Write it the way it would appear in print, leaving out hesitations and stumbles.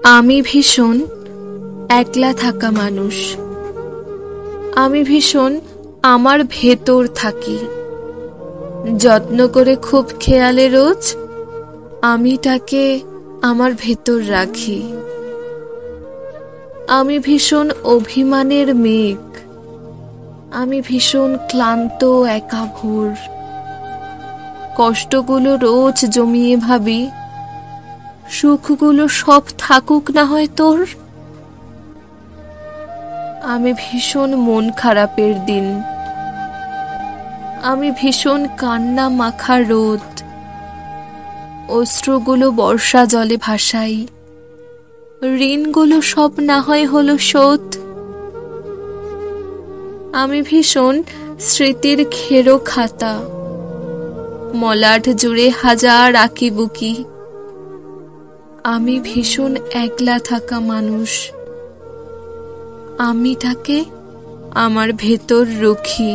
আমি ভীষণ একলা থাকা মানুষ। আমি ভীষণ আমার ভেতর থাকি, যত্ন করে খুব খেয়ালে রোজ আমিটাকে আমার ভেতর রাখি। আমি ভীষণ অভিমানের মেঘ, আমি ভীষণ ক্লান্ত একা ভোর। কষ্টগুলো রোজ জমিয়ে ভাবি, সুখগুলো সব থাকুক না হয় তোর। আমি ভীষণ মন খারাপের দিন, আমি ভীষণ কান্না মাখা রোদ। অশ্রুগুলো বর্ষা জলে ভাসাই, ঋণগুলো সব না হয় হলো শোধ। আমি ভীষণ স্মৃতির ঘেরো খাতা, মলাট জুড়ে হাজার আঁকি বুকি। আমি ভীষণ একলা থাকা মানুষ, আমিটাকে আমার ভেতর রুখি।